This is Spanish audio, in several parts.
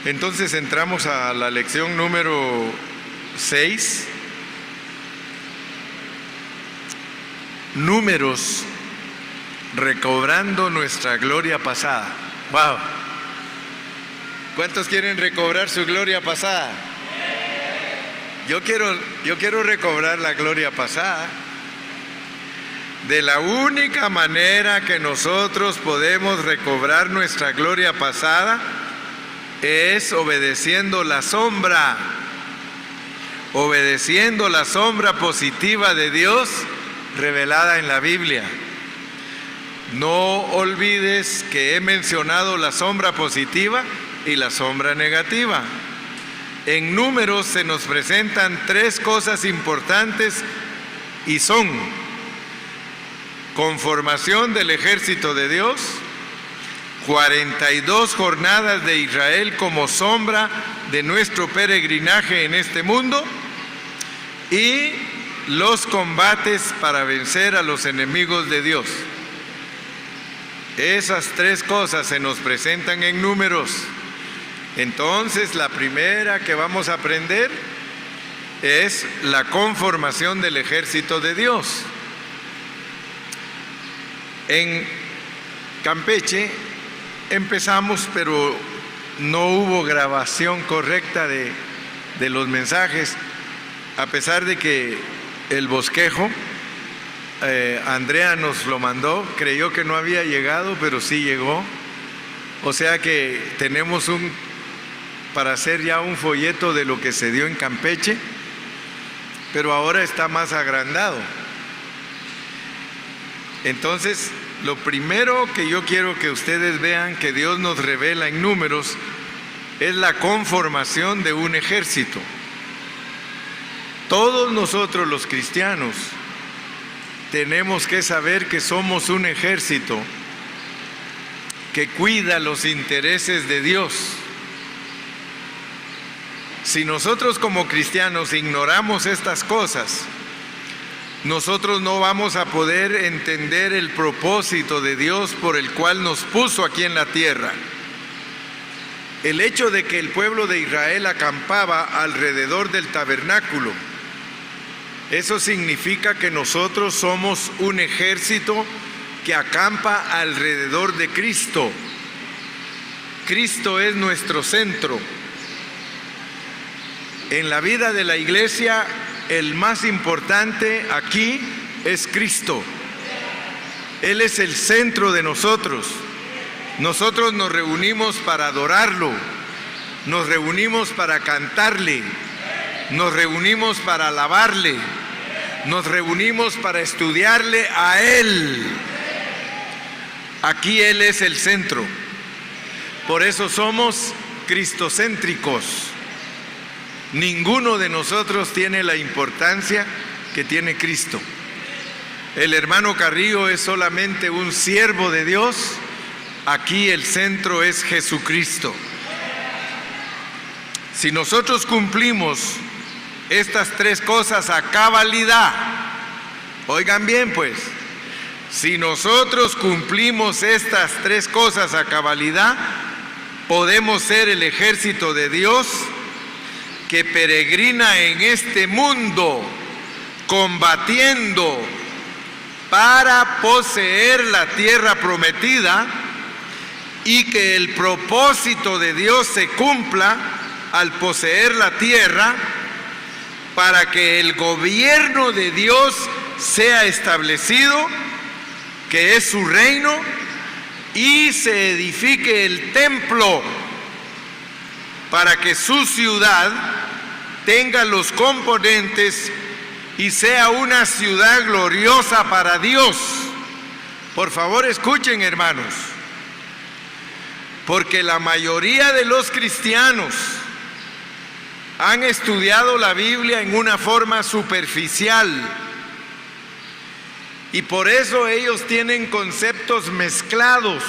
Entonces entramos a la lección número 6. Números, recobrando nuestra gloria pasada. ¡Wow! ¿Cuántos quieren recobrar su gloria pasada? Yo quiero recobrar la gloria pasada. De la única manera que nosotros podemos recobrar nuestra gloria pasada es obedeciendo la sombra positiva de Dios revelada en la Biblia. No olvides que he mencionado la sombra positiva y la sombra negativa. En Números se nos presentan 3 cosas importantes y son: conformación del ejército de Dios, 42 jornadas de Israel como sombra de nuestro peregrinaje en este mundo y los combates para vencer a los enemigos de Dios. Esas 3 cosas se nos presentan en Números. Entonces, la primera que vamos a aprender es la conformación del ejército de Dios. En Campeche empezamos, pero no hubo grabación correcta de los mensajes, a pesar de que el bosquejo, Andrea nos lo mandó, creyó que no había llegado, pero sí llegó. O sea que tenemos para hacer ya un folleto de lo que se dio en Campeche, pero ahora está más agrandado. Entonces, lo primero que yo quiero que ustedes vean que Dios nos revela en Números es la conformación de un ejército. Todos nosotros los cristianos tenemos que saber que somos un ejército que cuida los intereses de Dios. Si nosotros como cristianos ignoramos estas cosas, nosotros no vamos a poder entender el propósito de Dios por el cual nos puso aquí en la tierra. El hecho de que el pueblo de Israel acampaba alrededor del tabernáculo, eso significa que nosotros somos un ejército que acampa alrededor de Cristo. Cristo es nuestro centro. En la vida de la iglesia, el más importante aquí es Cristo. Él es el centro de nosotros. Nosotros nos reunimos para adorarlo, nos reunimos para cantarle, nos reunimos para alabarle, nos reunimos para estudiarle a Él. Aquí Él es el centro. Por eso somos cristocéntricos. Ninguno de nosotros tiene la importancia que tiene Cristo. El hermano Carrillo es solamente un siervo de Dios. Aquí el centro es Jesucristo. Si nosotros cumplimos estas 3 cosas a cabalidad, oigan bien pues, si nosotros cumplimos estas 3 cosas a cabalidad, podemos ser el ejército de Dios que peregrina en este mundo, combatiendo para poseer la tierra prometida, y que el propósito de Dios se cumpla al poseer la tierra, para que el gobierno de Dios sea establecido, que es su reino, y se edifique el templo, para que su ciudad tenga los componentes y sea una ciudad gloriosa para Dios. Por favor, escuchen, hermanos, porque la mayoría de los cristianos han estudiado la Biblia en una forma superficial y por eso ellos tienen conceptos mezclados.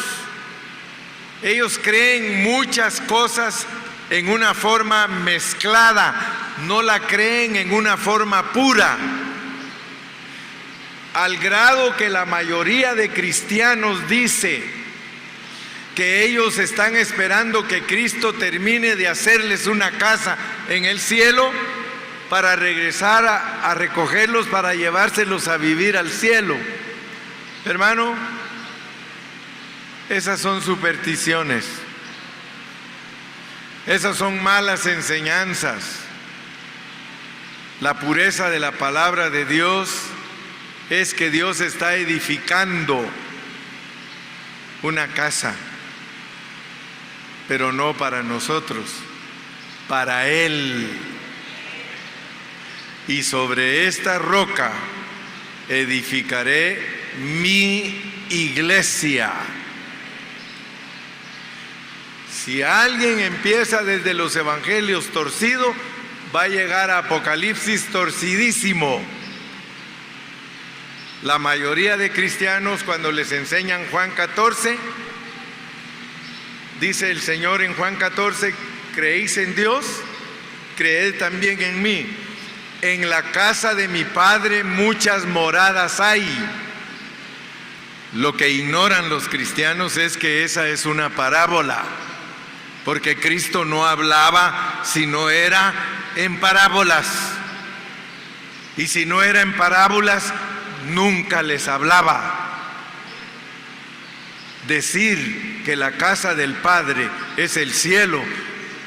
Ellos creen muchas cosas en una forma mezclada, no la creen en una forma pura, al grado que la mayoría de cristianos dice que ellos están esperando que Cristo termine de hacerles una casa en el cielo para regresar a recogerlos, para llevárselos a vivir al cielo. Hermano, esas son supersticiones, esas son malas enseñanzas. La pureza de la palabra de Dios es que Dios está edificando una casa, pero no para nosotros, para Él. Y sobre esta roca edificaré mi iglesia. Si alguien empieza desde los evangelios torcido, va a llegar a Apocalipsis torcidísimo. La mayoría de cristianos, cuando les enseñan Juan 14, dice el Señor en Juan 14, ¿creéis en Dios? Creed también en mí. En la casa de mi Padre muchas moradas hay. Lo que ignoran los cristianos es que esa es una parábola, porque Cristo no hablaba si no era en parábolas. Y si no era en parábolas, nunca les hablaba. Decir que la casa del Padre es el cielo,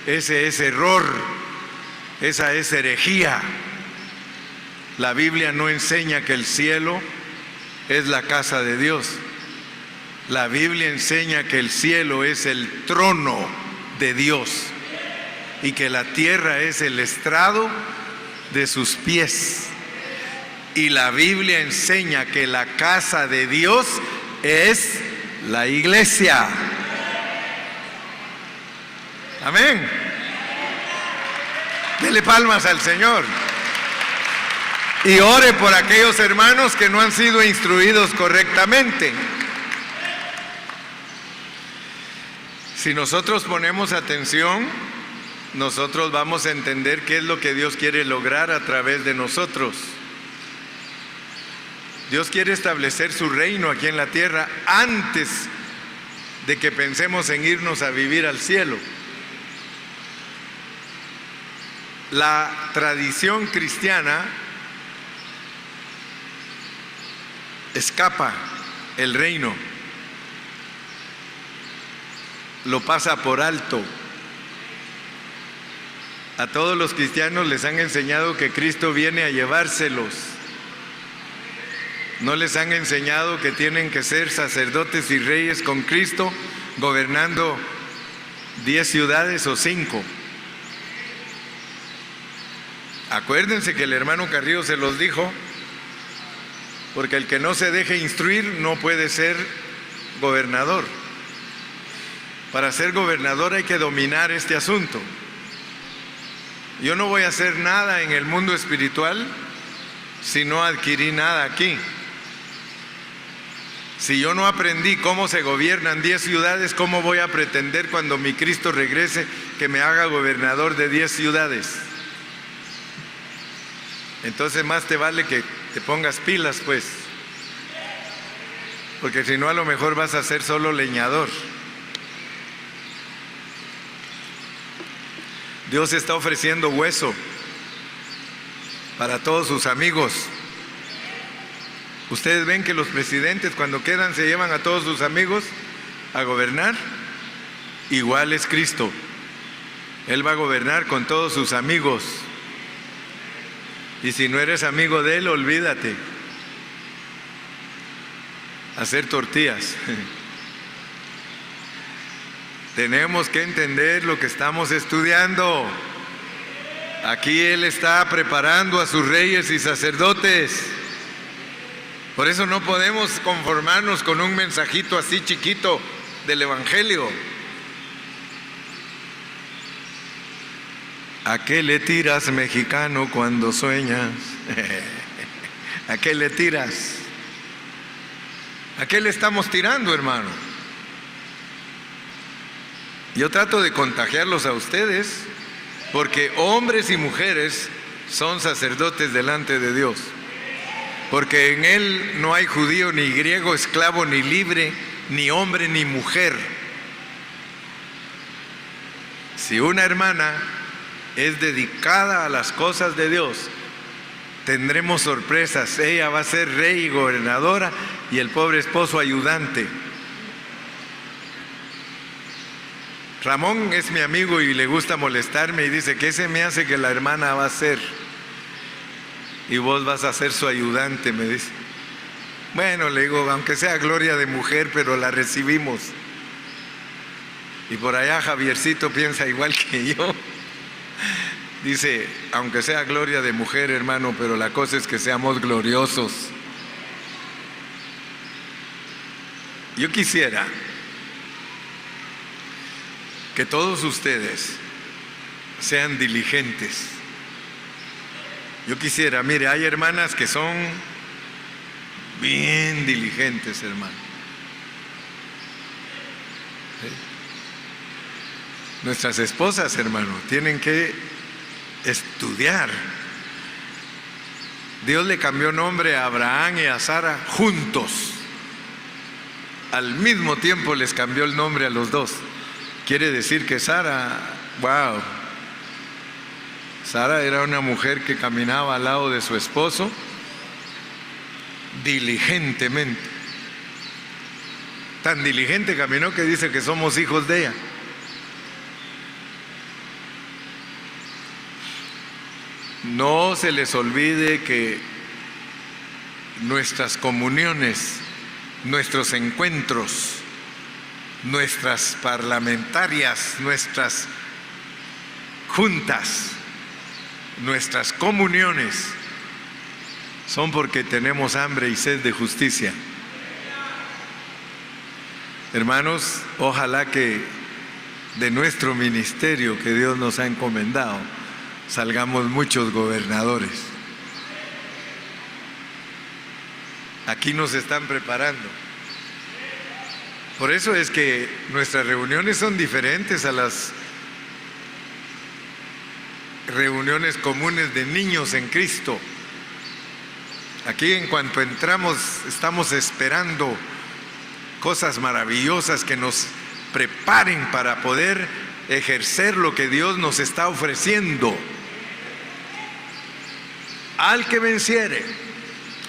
ese es error, esa es herejía. La Biblia no enseña que el cielo es la casa de Dios. La Biblia enseña que el cielo es el trono de Dios y que la tierra es el estrado de sus pies. Y la Biblia enseña que la casa de Dios es la iglesia. Amén. Dele palmas al Señor. Y ore por aquellos hermanos que no han sido instruidos correctamente. Si nosotros ponemos atención, nosotros vamos a entender qué es lo que Dios quiere lograr a través de nosotros. Dios quiere establecer su reino aquí en la tierra antes de que pensemos en irnos a vivir al cielo. La tradición cristiana escapa el reino, lo pasa por alto. A todos los cristianos les han enseñado que Cristo viene a llevárselos. No les han enseñado que tienen que ser sacerdotes y reyes con Cristo, gobernando 10 ciudades o 5. Acuérdense que el hermano Carrillo se los dijo, porque el que no se deje instruir no puede ser gobernador. Para ser gobernador hay que dominar este asunto. Yo no voy a hacer nada en el mundo espiritual si no adquirí nada aquí. Si yo no aprendí cómo se gobiernan 10 ciudades, ¿cómo voy a pretender cuando mi Cristo regrese que me haga gobernador de 10 ciudades? Entonces más te vale que te pongas pilas, pues, porque si no a lo mejor vas a ser solo leñador. Dios está ofreciendo hueso para todos sus amigos. Ustedes ven que los presidentes cuando quedan se llevan a todos sus amigos a gobernar. Igual es Cristo. Él va a gobernar con todos sus amigos. Y si no eres amigo de Él, olvídate. Hacer tortillas. Tenemos que entender lo que estamos estudiando. Aquí Él está preparando a sus reyes y sacerdotes. Por eso no podemos conformarnos con un mensajito así chiquito del Evangelio. ¿A qué le tiras, mexicano, cuando sueñas? ¿A qué le tiras? ¿A qué le estamos tirando, hermano? Yo trato de contagiarlos a ustedes, porque hombres y mujeres son sacerdotes delante de Dios. Porque en Él no hay judío ni griego, esclavo ni libre, ni hombre ni mujer. Si una hermana es dedicada a las cosas de Dios, tendremos sorpresas. Ella va a ser rey y gobernadora y el pobre esposo ayudante. Ramón es mi amigo y le gusta molestarme y dice: ¿qué se me hace que la hermana va a ser? Y vos vas a ser su ayudante, me dice. Bueno, le digo, aunque sea gloria de mujer, pero la recibimos. Y por allá Javiercito piensa igual que yo. Dice, aunque sea gloria de mujer, hermano, pero la cosa es que seamos gloriosos. Yo quisiera que todos ustedes sean diligentes. Yo quisiera, mire, hay hermanas que son bien diligentes, hermano. ¿Sí? Nuestras esposas, hermano, tienen que estudiar. Dios le cambió nombre a Abraham y a Sara juntos. Al mismo tiempo les cambió el nombre a los dos. Quiere decir que Sara, wow, Sara era una mujer que caminaba al lado de su esposo diligentemente. Tan diligente caminó que dice que somos hijos de ella. No se les olvide que nuestras comuniones, nuestros encuentros, nuestras parlamentarias, nuestras juntas, nuestras comuniones son porque tenemos hambre y sed de justicia. Hermanos, ojalá que de nuestro ministerio que Dios nos ha encomendado salgamos muchos gobernadores. Aquí nos están preparando. Por eso es que nuestras reuniones son diferentes a las reuniones comunes de niños en Cristo. Aquí en cuanto entramos estamos esperando cosas maravillosas que nos preparen para poder ejercer lo que Dios nos está ofreciendo. Al que venciere,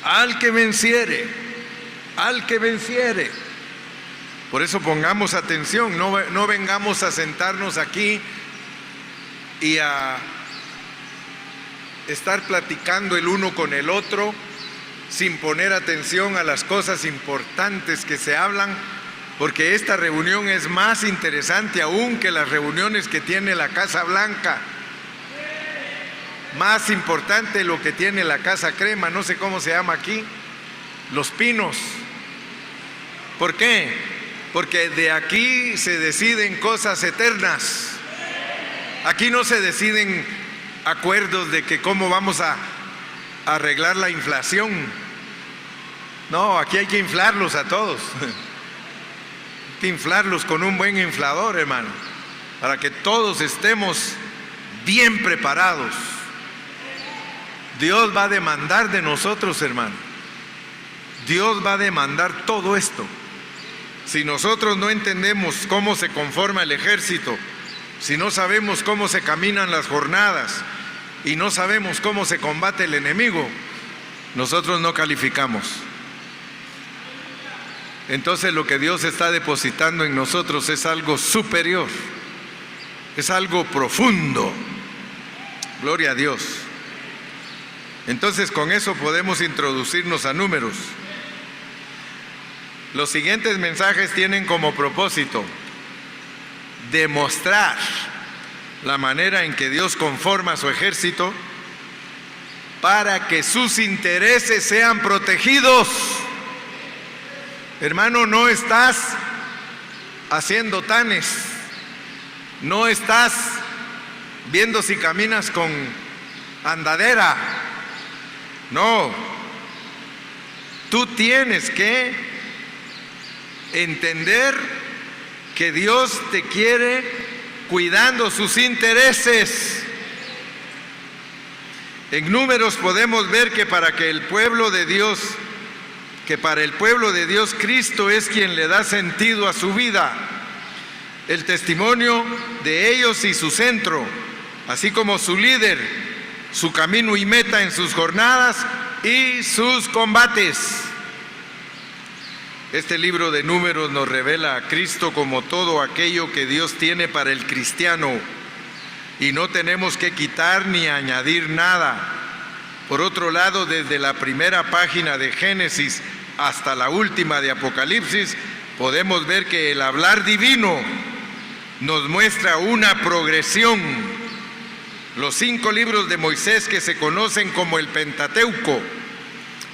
al que venciere, al que venciere. Por eso pongamos atención, no vengamos a sentarnos aquí y a estar platicando el uno con el otro sin poner atención a las cosas importantes que se hablan, porque esta reunión es más interesante aún que las reuniones que tiene la Casa Blanca. Más importante lo que tiene la Casa Crema, no sé cómo se llama aquí, Los Pinos. ¿Por qué? Porque de aquí se deciden cosas eternas. Aquí no se deciden acuerdos de que cómo vamos a arreglar la inflación. No, aquí hay que inflarlos a todos. Hay que inflarlos con un buen inflador, hermano, para que todos estemos bien preparados. Dios va a demandar de nosotros, hermano. Dios va a demandar todo esto. Si nosotros no entendemos cómo se conforma el ejército, si no sabemos cómo se caminan las jornadas y no sabemos cómo se combate el enemigo, nosotros no calificamos. Entonces lo que Dios está depositando en nosotros es algo superior, es algo profundo. Gloria a Dios. Entonces con eso podemos introducirnos a Números. Los siguientes mensajes tienen como propósito demostrar la manera en que Dios conforma su ejército para que sus intereses sean protegidos. Hermano, no estás haciendo tanes, no estás viendo si caminas con andadera. No, tú tienes que entender que Dios te quiere cuidando sus intereses. En Números podemos ver que para el pueblo de Dios Cristo es quien le da sentido a su vida. el testimonio de ellos y su centro, así como su líder, su camino y meta en sus jornadas y sus combates. Este libro de Números nos revela a Cristo como todo aquello que Dios tiene para el cristiano, y no tenemos que quitar ni añadir nada. Por otro lado, desde la primera página de Génesis hasta la última de Apocalipsis, podemos ver que el hablar divino nos muestra una progresión. Los 5 libros de Moisés, que se conocen como el Pentateuco,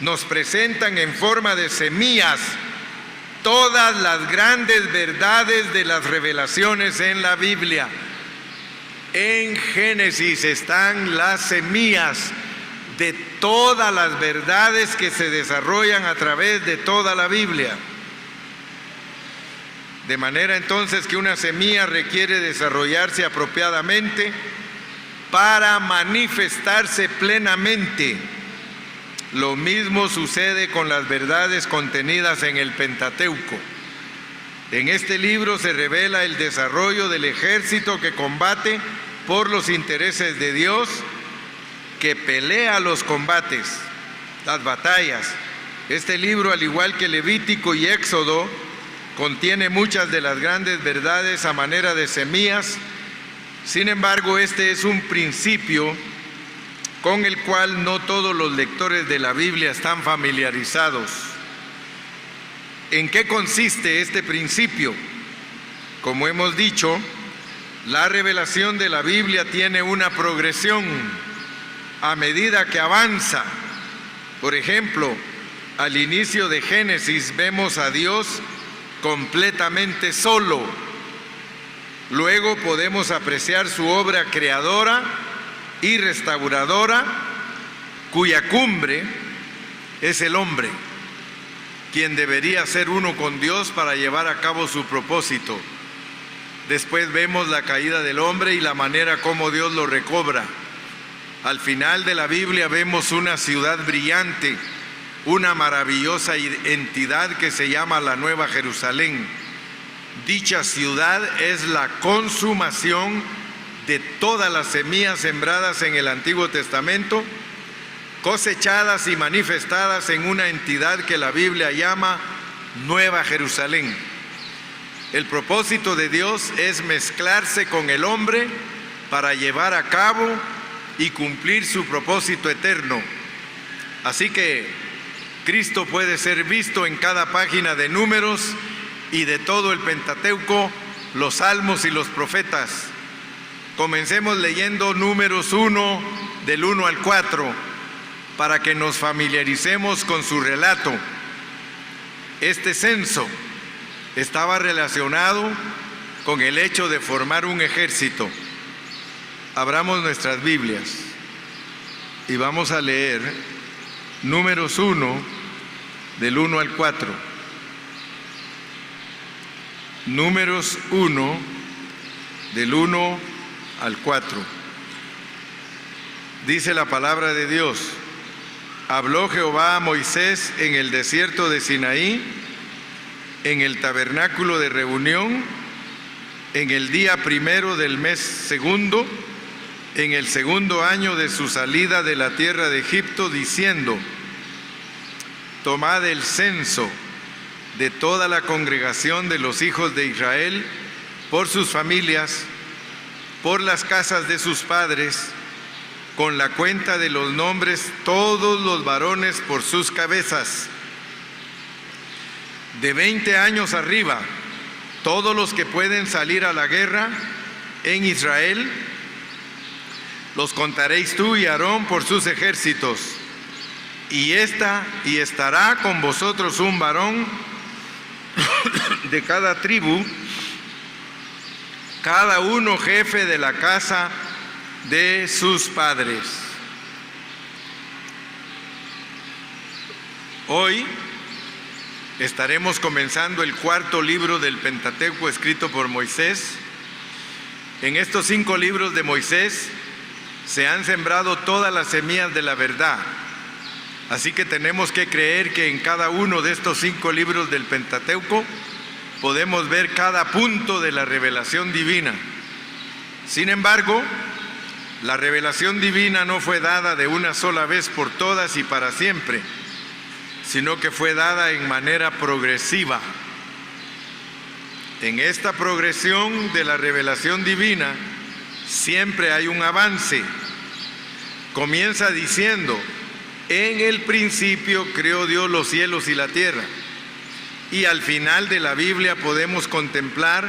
nos presentan en forma de semillas todas las grandes verdades de las revelaciones en la Biblia. En Génesis están las semillas de todas las verdades que se desarrollan a través de toda la Biblia. De manera entonces que una semilla requiere desarrollarse apropiadamente para manifestarse plenamente. Lo mismo sucede con las verdades contenidas en el Pentateuco. En este libro se revela el desarrollo del ejército que combate por los intereses de Dios, que pelea los combates, las batallas. Este libro, al igual que Levítico y Éxodo, contiene muchas de las grandes verdades a manera de semillas. Sin embargo, este es un principio con el cual no todos los lectores de la Biblia están familiarizados. ¿En qué consiste este principio? Como hemos dicho, la revelación de la Biblia tiene una progresión a medida que avanza. Por ejemplo, al inicio de Génesis vemos a Dios completamente solo. Luego podemos apreciar su obra creadora y restauradora, cuya cumbre es el hombre, quien debería ser uno con Dios para llevar a cabo su propósito. Después vemos la caída del hombre y la manera como Dios lo recobra. Al final de la Biblia vemos una ciudad brillante, una maravillosa entidad que se llama la Nueva Jerusalén. Dicha ciudad es la consumación de todas las semillas sembradas en el Antiguo Testamento, cosechadas y manifestadas en una entidad que la Biblia llama Nueva Jerusalén. El propósito de Dios es mezclarse con el hombre para llevar a cabo y cumplir su propósito eterno. Así que Cristo puede ser visto en cada página de Números y de todo el Pentateuco, los Salmos y los Profetas. Comencemos leyendo Números 1, del 1 al 4, para que nos familiaricemos con su relato. Este censo estaba relacionado con el hecho de formar un ejército. Abramos nuestras Biblias y vamos a leer Números 1, del 1 al 4. Números 1, del 1 al 4. Dice la palabra de Dios: habló Jehová a Moisés en el desierto de Sinaí, en el tabernáculo de reunión, en el día primero del mes segundo, en el segundo año de su salida de la tierra de Egipto, diciendo: tomad el censo de toda la congregación de los hijos de Israel, por sus familias, por las casas de sus padres, con la cuenta de los nombres, todos los varones por sus cabezas. De 20 años arriba, todos los que pueden salir a la guerra en Israel, los contaréis tú y Aarón por sus ejércitos. Y estará con vosotros un varón de cada tribu, cada uno jefe de la casa de sus padres. Hoy estaremos comenzando el cuarto libro del Pentateuco escrito por Moisés. En estos 5 libros de Moisés se han sembrado todas las semillas de la verdad. Así que tenemos que creer que en cada uno de estos 5 libros del Pentateuco podemos ver cada punto de la revelación divina. Sin embargo, la revelación divina no fue dada de una sola vez por todas y para siempre, sino que fue dada en manera progresiva. En esta progresión de la revelación divina siempre hay un avance. Comienza diciendo: en el principio creó Dios los cielos y la tierra. Y al final de la Biblia podemos contemplar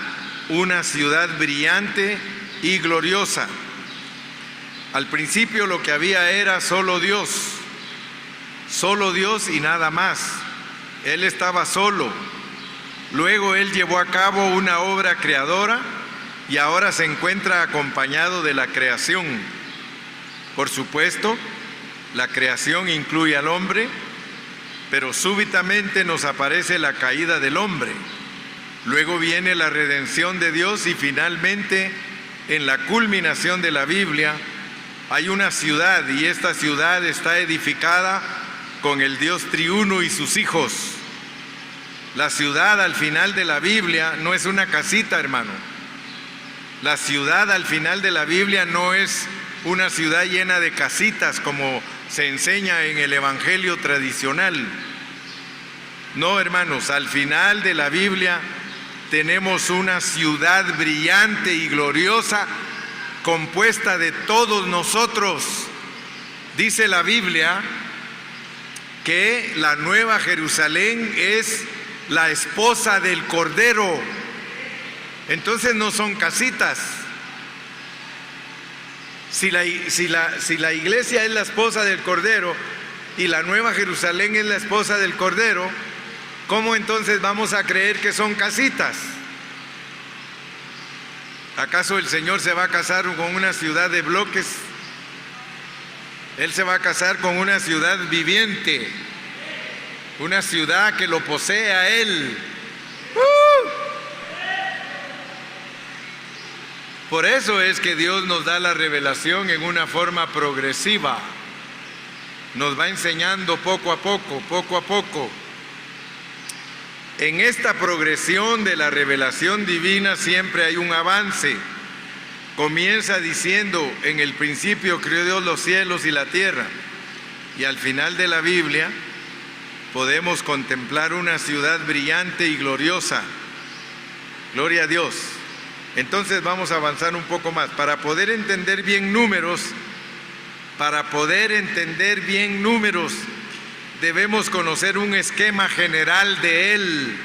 una ciudad brillante y gloriosa. Al principio lo que había era solo Dios y nada más. Él estaba solo. Luego Él llevó a cabo una obra creadora y ahora se encuentra acompañado de la creación. Por supuesto, la creación incluye al hombre, pero súbitamente nos aparece la caída del hombre. Luego viene la redención de Dios y finalmente, en la culminación de la Biblia, hay una ciudad y esta ciudad está edificada con el Dios triuno y sus hijos. La ciudad al final de la Biblia no es una casita, hermano. La ciudad al final de la Biblia no es una ciudad llena de casitas como se enseña en el evangelio tradicional. No, hermanos, al final de la Biblia tenemos una ciudad brillante y gloriosa compuesta de todos nosotros. Dice la Biblia que la Nueva Jerusalén es la esposa del Cordero. Entonces no son casitas. Si la iglesia es la esposa del Cordero y la Nueva Jerusalén es la esposa del Cordero, ¿cómo entonces vamos a creer que son casitas? ¿Acaso el Señor se va a casar con una ciudad de bloques? Él se va a casar con una ciudad viviente, una ciudad que lo posee a Él. Por eso es que Dios nos da la revelación en una forma progresiva. Nos va enseñando poco a poco. En esta progresión de la revelación divina siempre hay un avance. Comienza diciendo: en el principio creó Dios los cielos y la tierra. Y al final de la Biblia podemos contemplar una ciudad brillante y gloriosa. Gloria a Dios. Entonces vamos a avanzar un poco más. Para poder entender bien números, debemos conocer un esquema general de él,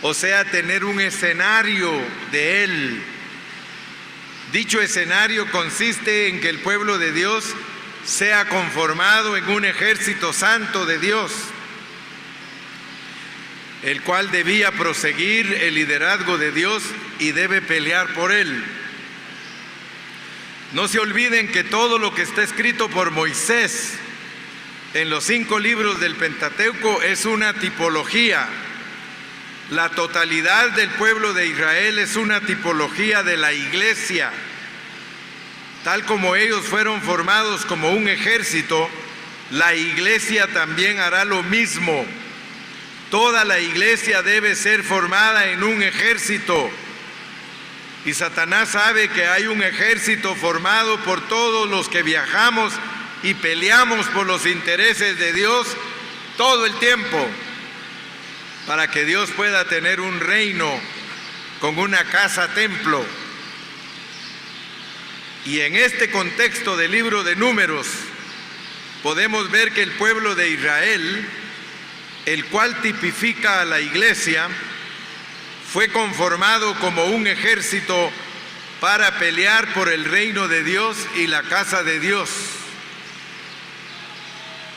o sea, tener un escenario de él. Dicho escenario consiste en que el pueblo de Dios sea conformado en un ejército santo de Dios, el cual debía proseguir el liderazgo de Dios y debe pelear por él. No se olviden que todo lo que está escrito por Moisés en los 5 libros del Pentateuco es una tipología. La totalidad del pueblo de Israel es una tipología de la iglesia. Tal como ellos fueron formados como un ejército, la iglesia también hará lo mismo. Toda la iglesia debe ser formada en un ejército. Y Satanás sabe que hay un ejército formado por todos los que viajamos y peleamos por los intereses de Dios todo el tiempo, para que Dios pueda tener un reino con una casa templo. Y en este contexto del libro de Números podemos ver que el pueblo de Israel, el cual tipifica a la iglesia, fue conformado como un ejército para pelear por el reino de Dios y la casa de Dios.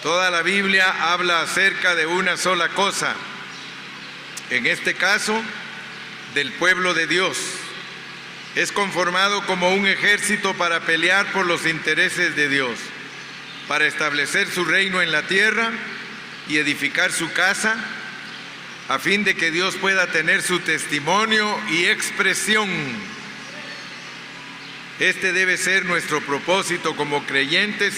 Toda la Biblia habla acerca de una sola cosa, en este caso, del pueblo de Dios. Es conformado como un ejército para pelear por los intereses de Dios, para establecer su reino en la tierra y edificar su casa, a fin de que Dios pueda tener su testimonio y expresión. Este debe ser nuestro propósito como creyentes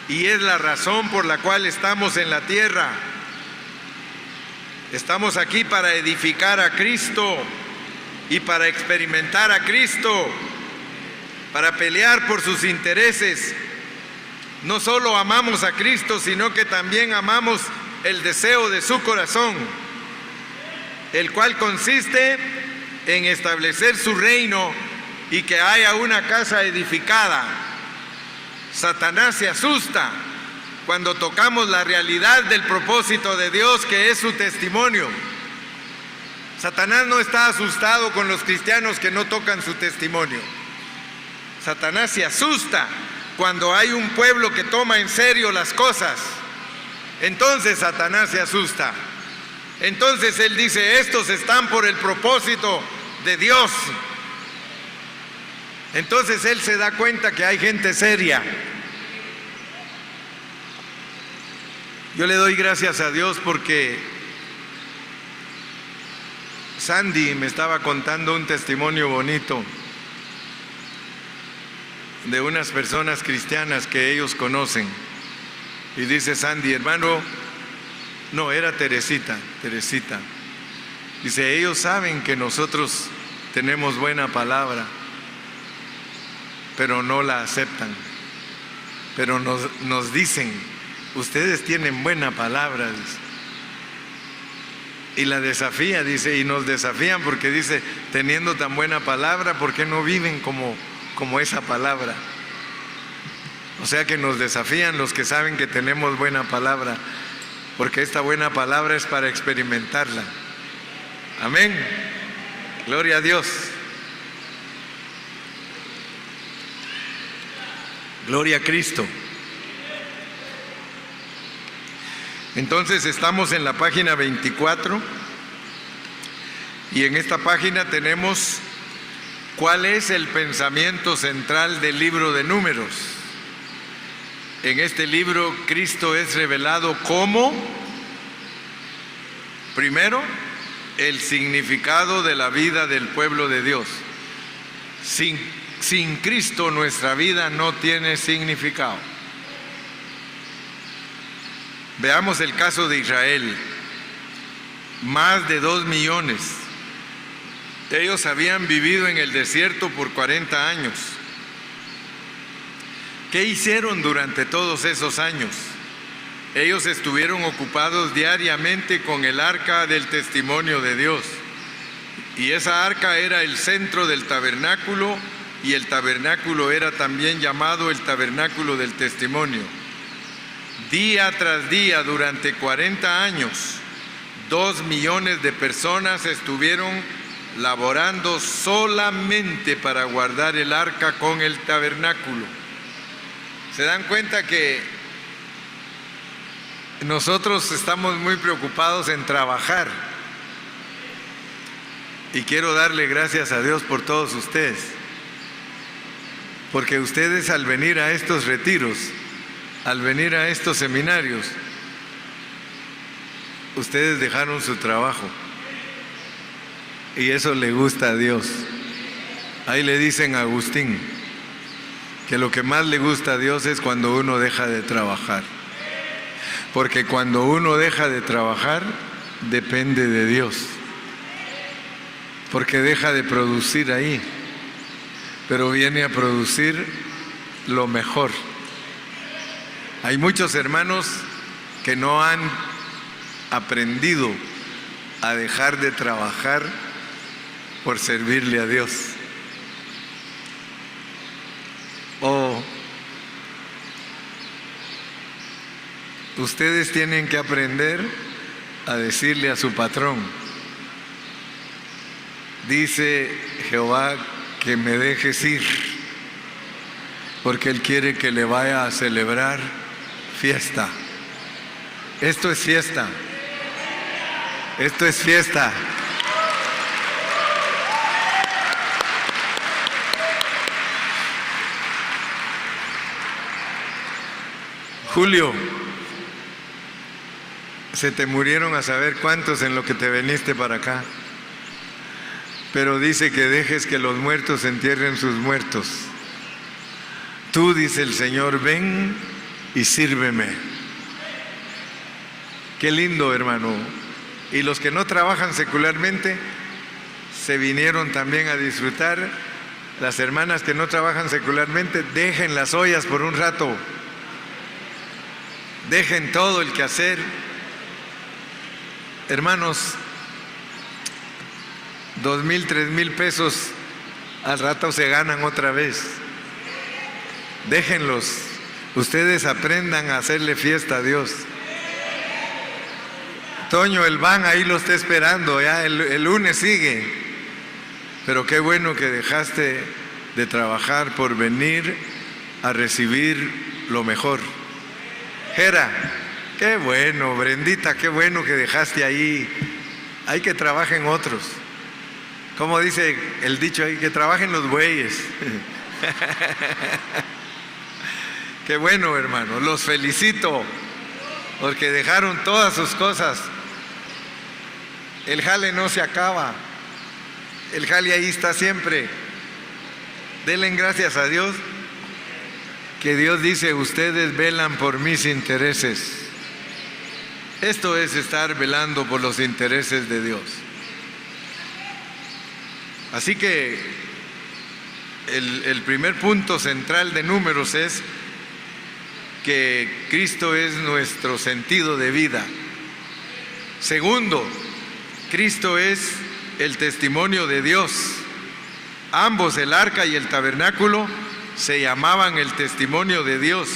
y es la razón por la cual estamos en la tierra. Estamos aquí para edificar a Cristo y para experimentar a Cristo, para pelear por sus intereses. No solo amamos a Cristo, sino que también amamos el deseo de su corazón, el cual consiste en establecer su reino y que haya una casa edificada. Satanás se asusta cuando tocamos la realidad del propósito de Dios, que es su testimonio. Satanás no está asustado con los cristianos que no tocan su testimonio. Satanás se asusta cuando hay un pueblo que toma en serio las cosas. Entonces Satanás se asusta. Entonces él dice: estos están por el propósito de Dios. Entonces él se da cuenta que hay gente seria. Yo le doy gracias a Dios porque Sandy me estaba contando un testimonio bonito de unas personas cristianas que ellos conocen. Y dice Sandy: hermano, no, era Teresita. Dice: ellos saben que nosotros tenemos buena palabra, pero no la aceptan. Pero nos dicen: ustedes tienen buena palabra, dice. Y la desafía, dice, y nos desafían porque dice: teniendo tan buena palabra, ¿por qué no viven como esa palabra? O sea que nos desafían los que saben que tenemos buena palabra, porque esta buena palabra es para experimentarla. Amén. Gloria a Dios. Gloria a Cristo. Entonces estamos en la página 24 y en esta página tenemos cuál es el pensamiento central del libro de Números. En este libro Cristo es revelado como, primero, el significado de la vida del pueblo de Dios. Sin Cristo nuestra vida no tiene significado. Veamos el caso de Israel. Más de 2 millones. Ellos habían vivido en el desierto por 40 años. ¿Qué hicieron durante todos esos años? Ellos estuvieron ocupados diariamente con el arca del testimonio de Dios. Y esa arca era el centro del tabernáculo, y el tabernáculo era también llamado el tabernáculo del testimonio. Día tras día, durante 40 años, 2 millones de personas estuvieron laborando solamente para guardar el arca con el tabernáculo. ¿Se dan cuenta que nosotros estamos muy preocupados en trabajar? Y quiero darle gracias a Dios por todos ustedes, porque ustedes, al venir a estos retiros, al venir a estos seminarios, ustedes dejaron su trabajo, y eso le gusta a Dios. Ahí le dicen a Agustín que lo que más le gusta a Dios es cuando uno deja de trabajar, porque cuando uno deja de trabajar depende de Dios, porque deja de producir ahí, pero viene a producir lo mejor. Hay muchos hermanos que no han aprendido a dejar de trabajar por servirle a Dios. Ustedes tienen que aprender a decirle a su patrón: dice Jehová que me dejes ir, porque Él quiere que le vaya a celebrar fiesta. Esto es fiesta. Esto es fiesta. Julio, se te murieron a saber cuántos en lo que te viniste para acá. Pero dice que dejes que los muertos entierren sus muertos. Tú, dice el Señor, ven y sírveme. Qué lindo, hermano, Y los que no trabajan secularmente se vinieron también a disfrutar. Las hermanas que no trabajan secularmente, dejen las ollas por un rato. Dejen todo el quehacer. Hermanos, 2,000, 3,000 pesos al rato se ganan otra vez. Déjenlos. Ustedes aprendan a hacerle fiesta a Dios. Toño, el van ahí lo está esperando, ya el lunes sigue. Pero qué bueno que dejaste de trabajar por venir a recibir lo mejor. Jera, qué bueno. Brendita, qué bueno que dejaste ahí. Hay que trabajen otros. Como dice el dicho ahí, que trabajen los bueyes. Qué bueno, hermano, los felicito porque dejaron todas sus cosas. El jale no se acaba, el jale ahí está siempre. Denle gracias a Dios que Dios dice: ustedes velan por mis intereses. Esto es estar velando por los intereses de Dios. Así que el primer punto central de Números es que Cristo es nuestro sentido de vida. Segundo, Cristo es el testimonio de Dios. Ambos, el arca y el tabernáculo, se llamaban el testimonio de Dios.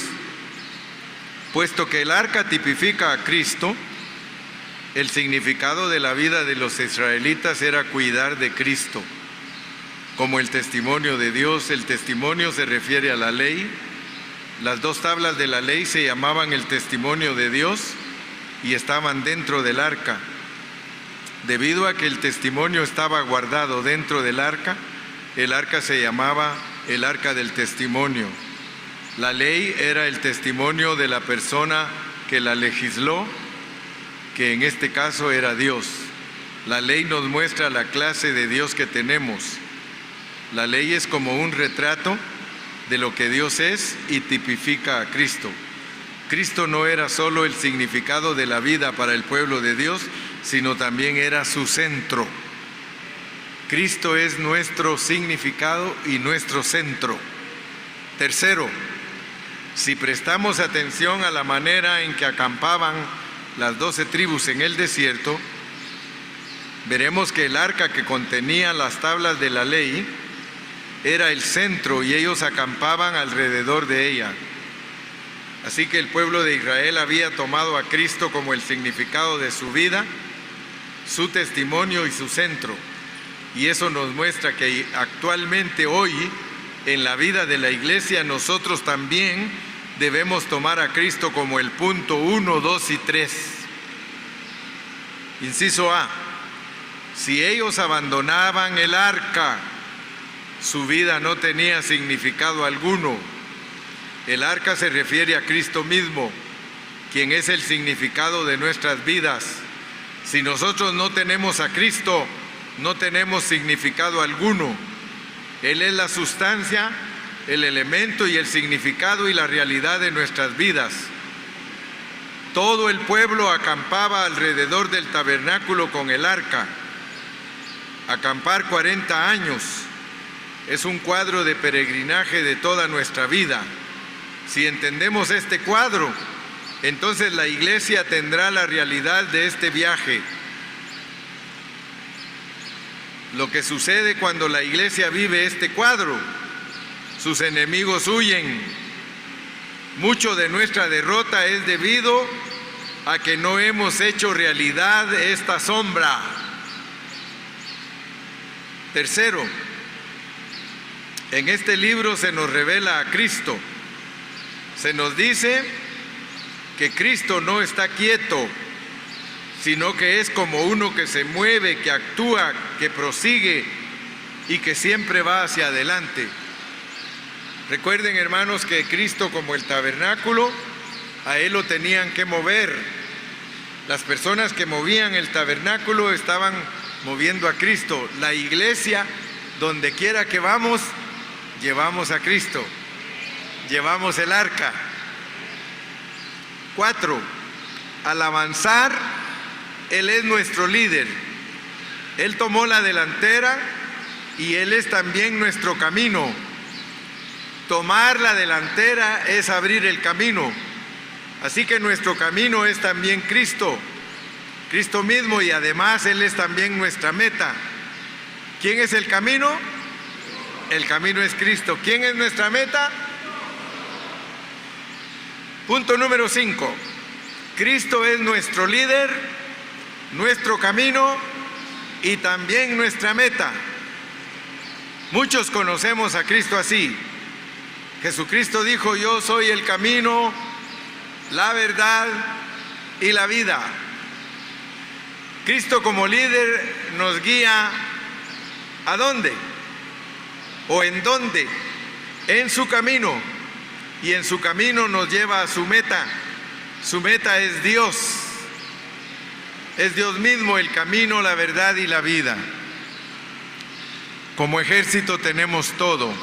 Puesto que el arca tipifica a Cristo, el significado de la vida de los israelitas era cuidar de Cristo. Como el testimonio de Dios, el testimonio se refiere a la ley. Las 2 tablas de la ley se llamaban el testimonio de Dios y estaban dentro del arca. Debido a que el testimonio estaba guardado dentro del arca, el arca se llamaba el arca del testimonio. La ley era el testimonio de la persona que la legisló, que en este caso era Dios. La ley nos muestra la clase de Dios que tenemos. La ley es como un retrato de lo que Dios es y tipifica a Cristo. Cristo no era solo el significado de la vida para el pueblo de Dios, sino también era su centro. Cristo es nuestro significado y nuestro centro. Tercero, si prestamos atención a la manera en que acampaban las 12 tribus en el desierto, veremos que el arca que contenía las tablas de la ley era el centro y ellos acampaban alrededor de ella. Así que el pueblo de Israel había tomado a Cristo como el significado de su vida, su testimonio y su centro. Y eso nos muestra que actualmente hoy, en la vida de la iglesia, nosotros también debemos tomar a Cristo como el punto 1, 2 y 3. Inciso A: si ellos abandonaban el arca, su vida no tenía significado alguno. El arca se refiere a Cristo mismo, quien es el significado de nuestras vidas. Si nosotros no tenemos a Cristo, no tenemos significado alguno. Él es la sustancia, el elemento y el significado y la realidad de nuestras vidas. Todo el pueblo acampaba alrededor del tabernáculo con el arca. Acampar 40 años es un cuadro de peregrinaje de toda nuestra vida. Si entendemos este cuadro, entonces la iglesia tendrá la realidad de este viaje. Lo que sucede cuando la iglesia vive este cuadro: sus enemigos huyen. Mucho de nuestra derrota es debido a que no hemos hecho realidad esta sombra. Tercero, en este libro se nos revela a Cristo. Se nos dice que Cristo no está quieto, sino que es como uno que se mueve, que actúa, que prosigue y que siempre va hacia adelante. Recuerden, hermanos, que Cristo, como el tabernáculo, a Él lo tenían que mover. Las personas que movían el tabernáculo estaban moviendo a Cristo. La iglesia, donde quiera que vamos, llevamos a Cristo. Llevamos el arca. 4. Al avanzar, Él es nuestro líder. Él tomó la delantera y Él es también nuestro camino. Tomar la delantera es abrir el camino. Así que nuestro camino es también Cristo, Cristo mismo, y además Él es también nuestra meta. ¿Quién es el camino? El camino es Cristo. ¿Quién es nuestra meta? Punto número 5. Cristo es nuestro líder, nuestro camino y también nuestra meta. Muchos conocemos a Cristo así. Jesucristo dijo: yo soy el camino, la verdad y la vida. Cristo como líder nos guía ¿a dónde? ¿O en dónde? En su camino. Y en su camino nos lleva a su meta. Su meta es Dios. Es Dios mismo el camino, la verdad y la vida. Como ejército tenemos todo.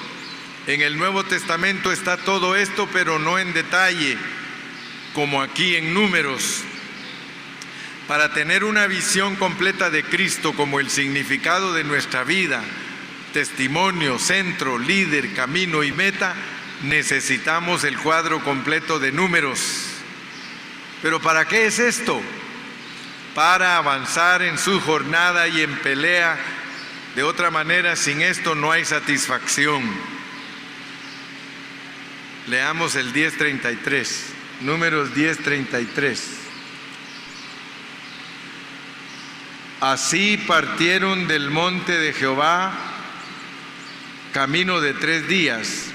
En el Nuevo Testamento está todo esto, pero no en detalle, como aquí en Números. Para tener una visión completa de Cristo como el significado de nuestra vida, testimonio, centro, líder, camino y meta, necesitamos el cuadro completo de Números. ¿Pero para qué es esto? Para avanzar en su jornada y en pelea. De otra manera, sin esto no hay satisfacción. Leamos el 10:33, Números 10:33. Así partieron del monte de Jehová camino de 3 días,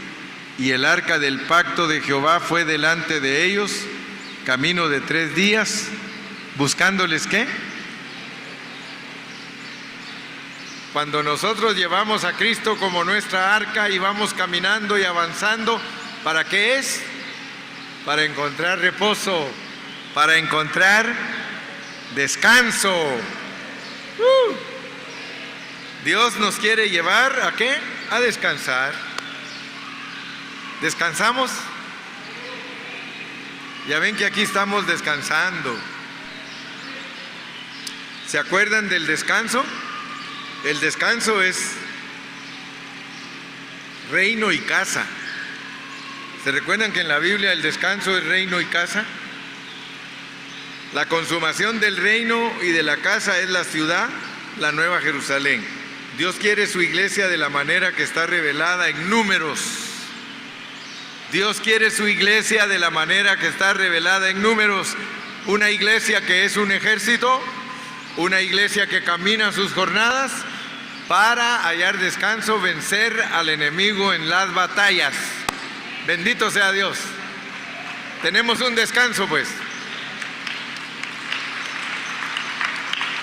y el arca del pacto de Jehová fue delante de ellos camino de 3 días, buscándoles ¿qué? Cuando nosotros llevamos a Cristo como nuestra arca y vamos caminando y avanzando, ¿para qué es? Para encontrar reposo, para encontrar descanso. Dios nos quiere llevar ¿a qué? A descansar. ¿Descansamos? Ya ven que aquí estamos descansando. ¿Se acuerdan del descanso? El descanso es reino y casa. ¿Se recuerdan que en la Biblia el descanso es reino y casa? La consumación del reino y de la casa es la ciudad, la Nueva Jerusalén. Dios quiere su iglesia de la manera que está revelada en Números. Dios quiere su iglesia de la manera que está revelada en Números. Una iglesia que es un ejército, una iglesia que camina sus jornadas para hallar descanso, vencer al enemigo en las batallas. Bendito sea Dios. Tenemos un descanso, pues.